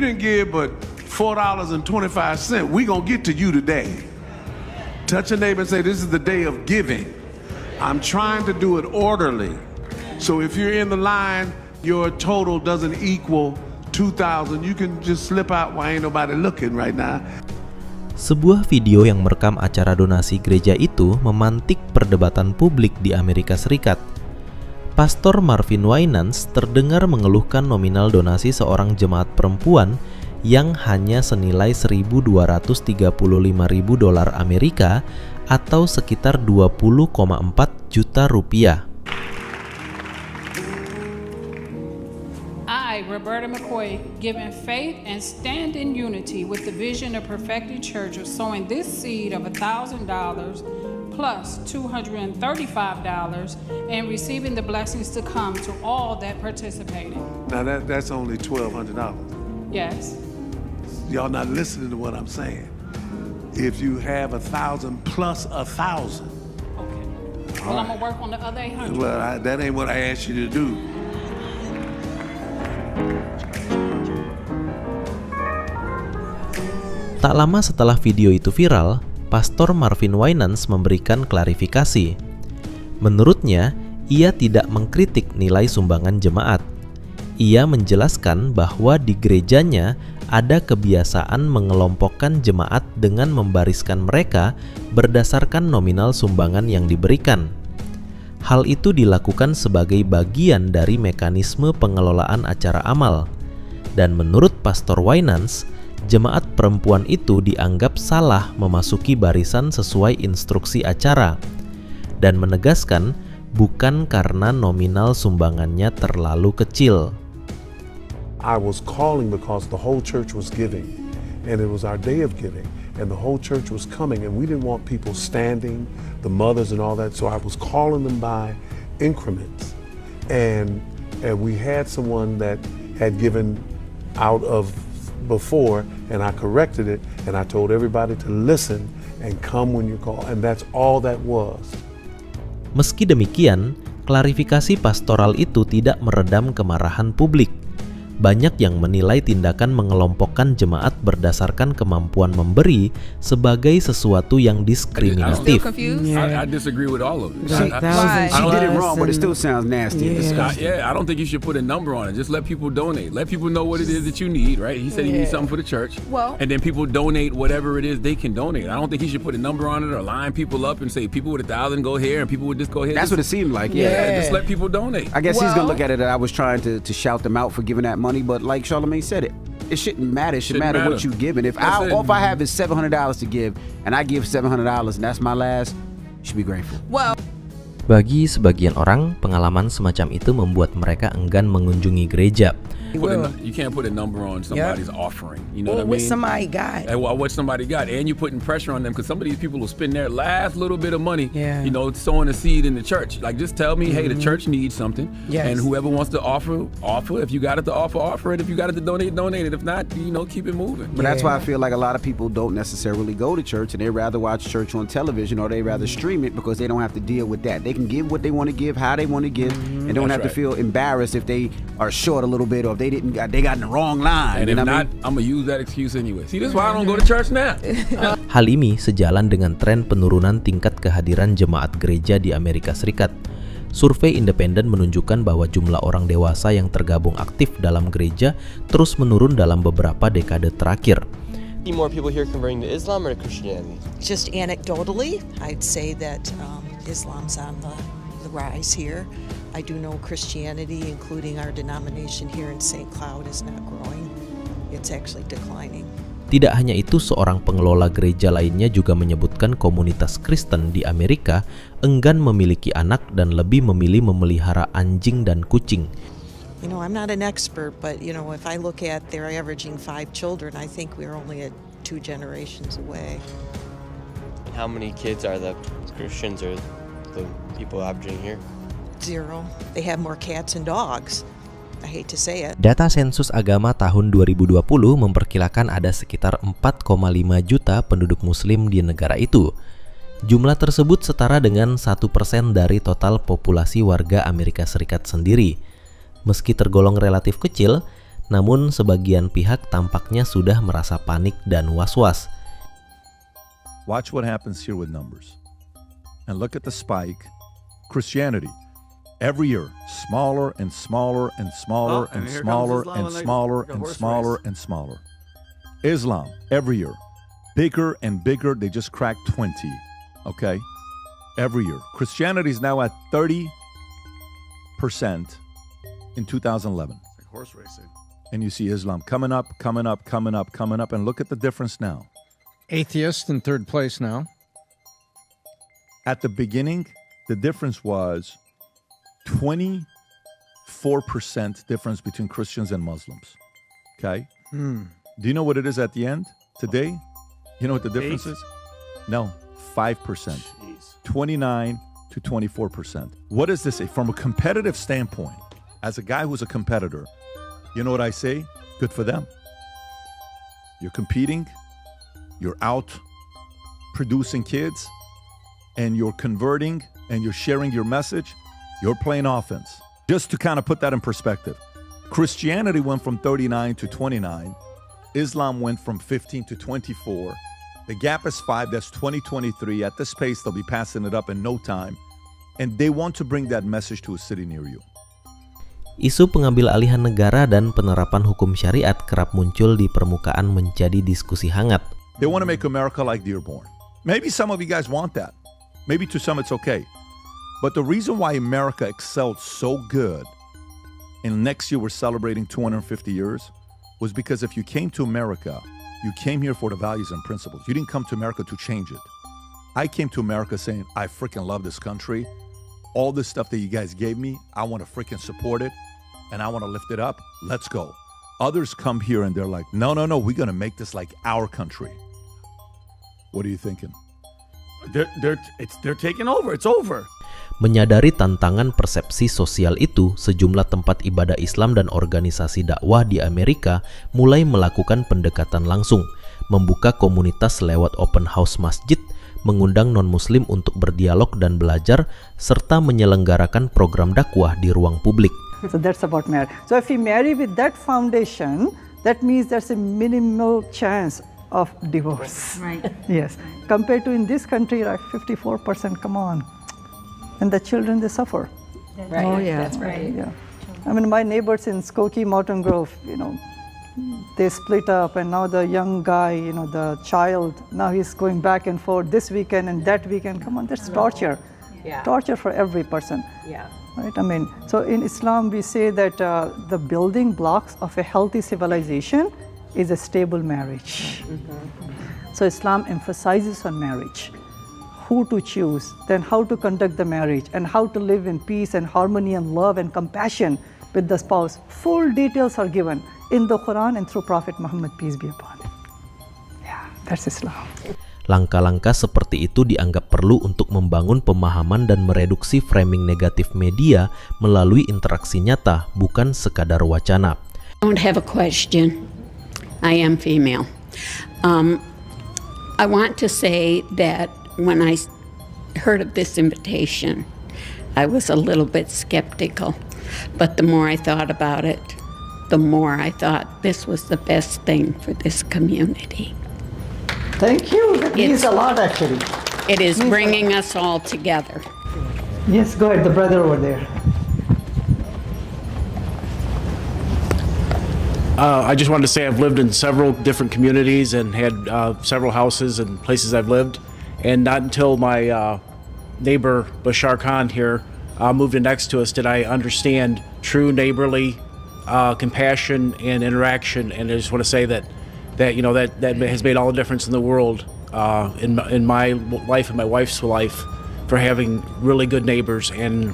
didn't give but $4.25, we gonna get to you today. Touch a neighbor and say, this is the day of giving. I'm trying to do it orderly. So if you're in the line, your total doesn't equal 2,000, you can just slip out while ain't nobody looking right now. Sebuah video yang merekam acara donasi gereja itu memantik perdebatan publik di Amerika Serikat. Pastor Marvin Winans terdengar mengeluhkan nominal donasi seorang jemaat perempuan yang hanya senilai $1.235.000 Amerika atau sekitar 20,4 juta rupiah. I, Roberta McCoy, given faith and stand in unity with the vision of Perfected Church of sowing this seed of $1,000 plus $235 and receiving the blessings to come to all that participated. Now that's only $1,200. Yes. Y'all not listening to what I'm saying. If you have 1,000 plus 1,000. Okay. Well, I'm gonna work on the other 800. Well, that ain't what I asked you to do. Tak lama setelah video itu viral, Pastor Marvin Winans memberikan klarifikasi. Menurutnya, ia tidak mengkritik nilai sumbangan jemaat. Ia menjelaskan bahwa di gerejanya ada kebiasaan mengelompokkan jemaat dengan membariskan mereka berdasarkan nominal sumbangan yang diberikan. Hal itu dilakukan sebagai bagian dari mekanisme pengelolaan acara amal. Dan menurut Pastor Winans, jemaat perempuan itu dianggap salah memasuki barisan sesuai instruksi acara dan menegaskan bukan karena nominal sumbangannya terlalu kecil. I was calling because the whole church was giving and it was our day of giving and the whole church was coming and we didn't want people standing, the mothers and all that, so I was calling them by increments and we had someone that had given out of before and I corrected it and I told everybody to listen and come when you call, and that's all that was. Meski demikian, klarifikasi pastoral itu tidak meredam kemarahan publik. Banyak yang menilai tindakan mengelompokkan jemaat berdasarkan kemampuan memberi sebagai sesuatu yang diskriminatif. I disagree with all of it. She did it wrong, but it still sounds nasty. I don't think you should put a number on it. Just let people donate. Let people know what it is that you need, right? He said he needs something for the church. Well, and then people donate whatever it is they can donate. I don't think he should put a number on it or line people up and say people with 1,000 go here and people with this go here. That's what it seemed like. Yeah, just let people donate. I guess he's gonna look at it that I was trying to shout them out for giving that money, but like Charlamagne said, it shouldn't matter. It should matter what you giving. If all I have is $700 to give, and I give $700, and that's my last, you should be grateful. Bagi sebagian orang, pengalaman semacam itu membuat mereka enggan mengunjungi gereja. You can't put a number on somebody's offering. You know what I mean? What somebody got. What somebody got. And you're putting pressure on them because some of these people will spend their last little bit of money, Yeah. you know, sowing a seed in the church. Like, just tell me, hey, the church needs something. Yes. And whoever wants to offer. If you got it to offer it. If you got it to donate it. If not, you know, keep it moving. But that's why I feel like a lot of people don't necessarily go to church, and they rather watch church on television, or they rather stream it because they don't have to deal with that. They can give what they want to give, how they want to give, and don't have to feel embarrassed if they are short a little bit or if they got in the wrong line. And if not, I'm gonna use that excuse anyway. See, this is why I don't go to church now. Hal ini sejalan dengan tren penurunan tingkat kehadiran jemaat gereja di Amerika Serikat. Survei independen menunjukkan bahwa jumlah orang dewasa yang tergabung aktif dalam gereja terus menurun dalam beberapa dekade terakhir. More people here converting to Islam or to Christianity? Just anecdotally, I'd say that Islam's on the rise here. I do know Christianity, including our denomination here in St. Cloud, is not growing. It's actually declining. Tidak hanya itu, seorang pengelola gereja lainnya juga menyebutkan komunitas Kristen di Amerika enggan memiliki anak dan lebih memilih memelihara anjing dan kucing. You know, I'm not an expert, but you know, if I look at they're averaging 5 children, I think we're only 2 generations away. How many kids are the Christians or the people averaging here? 0. They have more cats and dogs. I hate to say it. Data sensus agama tahun 2020 memperkirakan ada sekitar 4,5 juta penduduk muslim di negara itu. Jumlah tersebut setara dengan 1% dari total populasi warga Amerika Serikat sendiri. Meski tergolong relatif kecil, Namun sebagian pihak tampaknya sudah merasa panik dan was-was. Watch what happens here with numbers. And look at the spike. Christianity, every year, smaller and smaller and smaller and smaller and smaller and smaller and smaller. Islam, every year, bigger and bigger. They just cracked 20, okay? Every year. Christianity is now at 30% in 2011. Like horse racing. And you see Islam coming up, coming up, coming up, coming up, and look at the difference now. Atheist in third place now. At the beginning, the difference was 24% difference between Christians and Muslims. Okay? Do you know what it is at the end today? You know what the difference is? No, 5%. 29 to 24%. What does this say? From a competitive standpoint, as a guy who's a competitor, you know what I say? Good for them. You're competing, you're out producing kids, and you're converting and you're sharing your message, you're playing offense. Just to kind of put that in perspective, Christianity went from 39 to 29, Islam went from 15 to 24. The gap is 5, that's 2023. At this pace, they'll be passing it up in no time. And they want to bring that message to a city near you. Isu pengambil alihan negara dan penerapan hukum syariat kerap muncul di permukaan menjadi diskusi hangat. They want to make America like Dearborn. Maybe some of you guys want that. Maybe to some it's okay. But the reason why America excelled so good, and next year we're celebrating 250 years, was because if you came to America, you came here for the values and principles. You didn't come to America to change it. I came to America saying, I freaking love this country. All this stuff that you guys gave me, I want to freaking support it, and I want to lift it up. Let's go. Others come here and they're like, no, we're going to make this like our country. What are you thinking? They're taking over. It's over. Menyadari tantangan persepsi sosial itu, sejumlah tempat ibadah Islam dan organisasi dakwah di Amerika mulai melakukan pendekatan langsung, membuka komunitas lewat open house masjid, mengundang non-muslim untuk berdialog dan belajar, serta menyelenggarakan program dakwah di ruang publik. So that's about marriage. So if we marry with that foundation, that means there's a minimal chance of divorce. Right. Yes. Compared to in this country, like 54%, come on. And the children, they suffer. Right. Oh, yeah. That's right. Yeah. I mean, my neighbors in Skokie, Mountain Grove, they split up, and now the young guy, the child, now he's going back and forth this weekend and that weekend. Come on, that's torture. Yeah. Torture for every person. Yeah. Right? I mean, so in Islam, we say that the building blocks of a healthy civilization is a stable marriage. So Islam emphasizes on marriage. Who to choose, then how to conduct the marriage, and how to live in peace and harmony and love and compassion with the spouse. Full details are given in the Quran and through Prophet Muhammad, peace be upon him. Yeah, that's Islam. Langkah-langkah seperti itu dianggap perlu untuk membangun pemahaman dan mereduksi framing negatif media melalui interaksi nyata, bukan sekadar wacana. I don't have a question. I am female. I want to say that when I heard of this invitation, I was a little bit skeptical. But the more I thought about it, the more I thought this was the best thing for this community. Thank you. That means a lot, actually. It is bringing us all together. Yes, go ahead, the brother over there. I just wanted to say I've lived in several different communities and had several houses and places I've lived. And not until my neighbor Bashar Khan here moved in next to us did I understand true neighborly compassion and interaction. And I just want to say that has made all the difference in the world in my life and my wife's life for having really good neighbors. And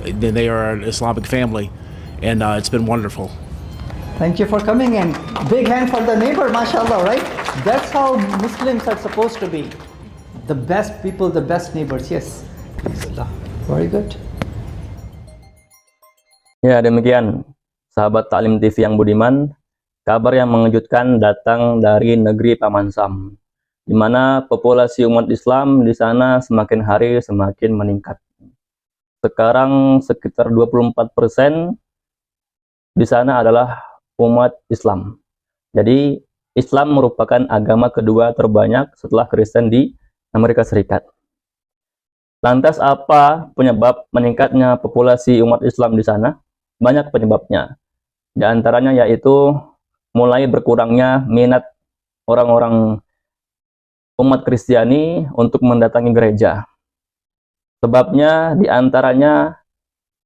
they are an Islamic family, and it's been wonderful. Thank you for coming in. Big hand for the neighbor, mashallah, right? That's how Muslims are supposed to be. The best people, the best neighbors, yes. Very good. Ya, demikian sahabat Taklim TV yang budiman, kabar yang mengejutkan datang dari negeri Paman Sam, di mana populasi umat Islam di sana semakin hari semakin meningkat. Sekarang sekitar 24% di sana adalah umat Islam. Jadi Islam merupakan agama kedua terbanyak setelah Kristen di Amerika Serikat. Lantas apa penyebab meningkatnya populasi umat Islam di sana? Banyak penyebabnya. Di antaranya yaitu mulai berkurangnya minat orang-orang umat Kristiani untuk mendatangi gereja. Sebabnya di antaranya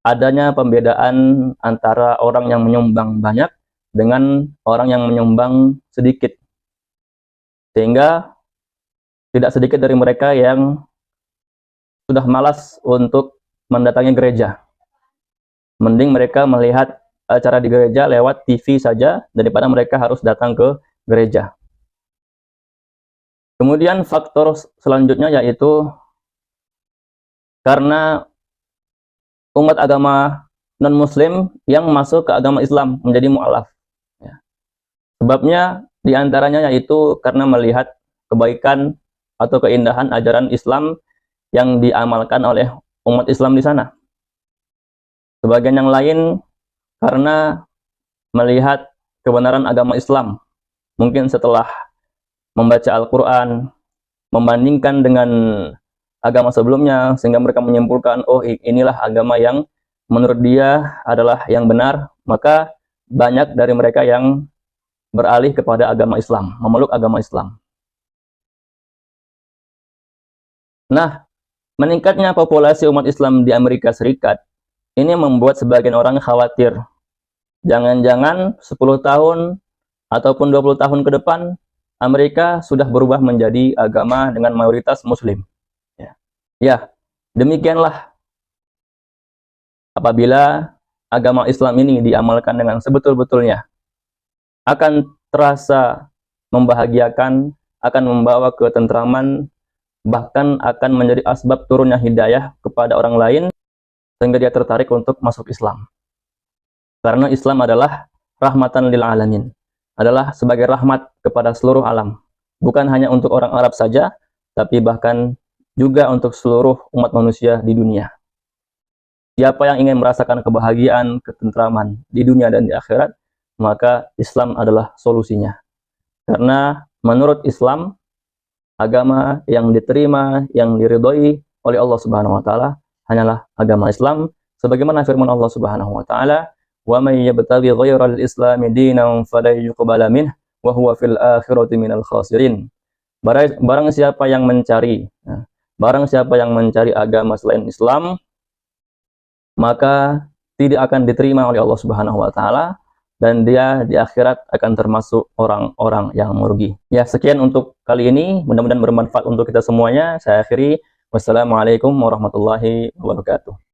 adanya pembedaan antara orang yang menyumbang banyak dengan orang yang menyumbang sedikit. Sehingga tidak sedikit dari mereka yang sudah malas untuk mendatangi gereja. Mending mereka melihat acara di gereja lewat TV saja daripada mereka harus datang ke gereja. Kemudian faktor selanjutnya yaitu karena umat agama non-muslim yang masuk ke agama Islam menjadi mu'alaf. Ya. Sebabnya diantaranya yaitu karena melihat kebaikan atau keindahan ajaran Islam yang diamalkan oleh umat Islam di sana. Sebagian yang lain karena melihat kebenaran agama Islam. Mungkin setelah membaca Al-Quran, membandingkan dengan agama sebelumnya, sehingga mereka menyimpulkan, oh inilah agama yang menurut dia adalah yang benar, maka banyak dari mereka yang beralih kepada agama Islam, memeluk agama Islam. Nah, meningkatnya populasi umat Islam di Amerika Serikat, ini membuat sebagian orang khawatir. Jangan-jangan 10 tahun ataupun 20 tahun ke depan, Amerika sudah berubah menjadi agama dengan mayoritas Muslim. Ya, demikianlah apabila agama Islam ini diamalkan dengan sebetul-betulnya, akan terasa membahagiakan, akan membawa ketentraman, bahkan akan menjadi asbab turunnya hidayah kepada orang lain, sehingga dia tertarik untuk masuk Islam. Karena Islam adalah rahmatan lil alamin, adalah sebagai rahmat kepada seluruh alam. Bukan hanya untuk orang Arab saja, tapi bahkan juga untuk seluruh umat manusia di dunia. Siapa yang ingin merasakan kebahagiaan, ketentraman di dunia dan di akhirat, maka Islam adalah solusinya. Karena menurut Islam, agama yang diterima, yang diridhoi oleh Allah Subhanahu wa taala hanyalah agama Islam, sebagaimana firman Allah Subhanahu wa taala, "Wa may yabtaghi ghayral islami dinan falan yuqbala minhu wa huwa fil akhirati minal khasirin." Barang siapa yang mencari agama selain Islam, maka tidak akan diterima oleh Allah Subhanahu wa taala, dan dia di akhirat akan termasuk orang-orang yang merugi. Ya, sekian untuk kali ini, mudah-mudahan bermanfaat untuk kita semuanya. Saya akhiri, wassalamualaikum warahmatullahi wabarakatuh.